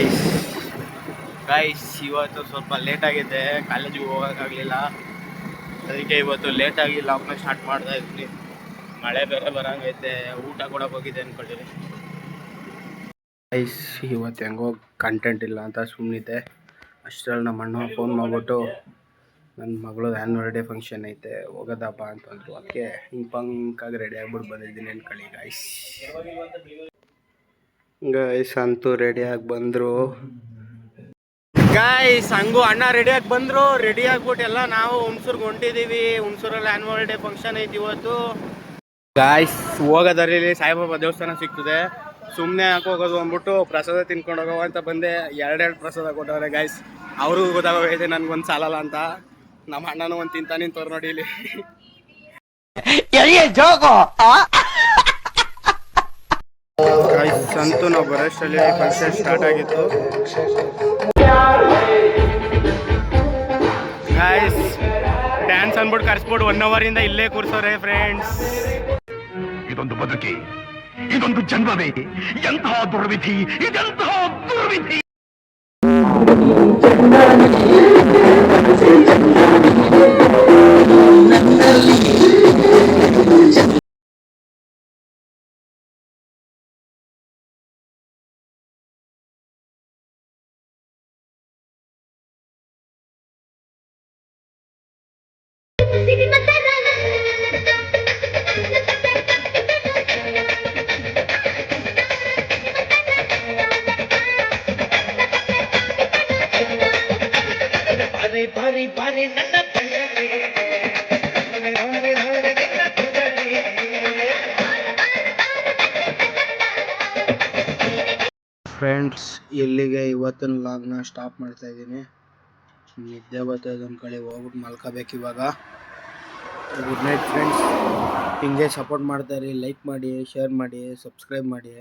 Guys guys ಇವತ್ತು ಸ್ವಲ್ಪ late ಆಗಿದೆ, ಕಾಲೇಜಿಗೆ ಹೋಗೋಕ್ಕಾಗಲಿಲ್ಲ. ಅದಕ್ಕೆ ಇವತ್ತು ಲೇಟಾಗಿ ಲಾಗ್ನ ಸ್ಟಾರ್ಟ್ ಮಾಡ್ತಾ ಇದ್ವಿ. ಮಳೆ ಬೇರೆ ಬರೋಂಗೈತೆ, ಊಟ ಕೊಡೋಕೆ ಹೋಗಿದೆ ಅಂದ್ಕೊಂಡಿರಿ. ಗೈಸ್ ಇವತ್ತು ಹೆಂಗೋ ಕಂಟೆಂಟ್ ಇಲ್ಲ ಅಂತ ಸುಮ್ಮನಿದ್ದೆ. ಅಷ್ಟರಲ್ಲಿ ನಮ್ಮ ಅಣ್ಣ ಫೋನ್ ಮಾಡಿಬಿಟ್ಟು ನನ್ನ ಮಗಳು ಆ್ಯನ್ಯುವಲ್ ಡೇ ಫಂಕ್ಷನ್ ಐತೆ ಹೋಗೋದಪ್ಪ ಅಂತಂದ್ರು. ಅದಕ್ಕೆ ಹಿಂಗೆ ರೆಡಿ ಆಗ್ಬಿಟ್ಟು ಬಂದಿದ್ದೀನಿ ಅನ್ಕೊಳ್ಳಿ. ಗೈಸ್ ಅಂತೂ ರೆಡಿಯಾಗಿ ಬಂದರು. ಗೈಸ್ ಹಂಗು ಅಣ್ಣ ರೆಡಿಯಾಗಿ ಬಂದರು. ರೆಡಿ ಆಗ್ಬಿಟ್ಟು ಎಲ್ಲ ನಾವು ಹುಣಸೂರ್ಗೆ ಹೊಂಟಿದ್ದೀವಿ. ಹುಣಸೂರಲ್ಲಿ ಆ್ಯನ್ಯುವಲ್ ಡೇ ಫಂಕ್ಷನ್ ಐತಿ ಇವತ್ತು. ಗೈಸ್ ಹೋಗೋದರಲ್ಲಿ ಸಾಯಿಬಾಬಾ ದೇವಸ್ಥಾನ ಸಿಗ್ತದೆ, ಸುಮ್ಮನೆ ಹೋಗೋದು ಅಂದ್ಬಿಟ್ಟು ಪ್ರಸಾದ ತಿನ್ಕೊಂಡು ಹೋಗೋ ಅಂತ ಬಂದೆ. ಎರಡೆರಡು ಪ್ರಸಾದ ಕೊಟ್ಟವ್ರೆ ಗೈಸ್. ಅವ್ರಿಗೂ ಗೊತ್ತಾಗೋಗೈತೆ ನನಗೊಂದು ಸಾಲಲ್ಲ ಅಂತ. ನಮ್ಮ ಅಣ್ಣನೂ ಒಂದು ತಿಂತ ನಿಂತವ್ರು ನೋಡಿ ಇಲ್ಲಿ. ಗೈಸ್ ಅಂತೂ ನಾವು ಬರೋಷ್ಟರಲ್ಲಿ ಫಂಕ್ಷನ್ ಸ್ಟಾರ್ಟ್ ಆಗಿತ್ತು. ಗೈಸ್ ಡ್ಯಾನ್ಸ್ ಅಂದ್ಬಿಟ್ಟು ಕರ್ಸ್ಬಿಟ್ಟು 1 hour ಇಂದ ಇಲ್ಲೇ ಕೂರ್ಸೋರೆ ಫ್ರೆಂಡ್ಸ್. ಇದೊಂದು ಬದುಕಿ, ಇದೊಂದು ಜನ್ಮವೇ, ಎಂತಹ ದುರ್ವಿಧಿ, ಇದೆಂತಹ ದುರ್ವಿಧಿ. ಫ್ರೆಂಡ್ಸ್ ಇಲ್ಲಿಗೆ ಇವತ್ತಿನ ಲಾಗ್ನ ಸ್ಟಾಪ್ ಮಾಡ್ತಾ ಇದ್ದೀನಿ. ನಿದ್ದೆ ಬರ್ತದೆ ಅಂದ್ಕೊಳ್ಳಿ, ಹೋಗ್ಬಿಟ್ಟು ಮಲ್ಕೋಬೇಕು ಇವಾಗ. Good night friends. ಹಿಂಗೆ ಸಪೋರ್ಟ್ ಮಾಡ್ತಾಯಿರಿ, ಲೈಕ್ ಮಾಡಿ, ಶೇರ್ ಮಾಡಿ, ಸಬ್ಸ್ಕ್ರೈಬ್ ಮಾಡಿ.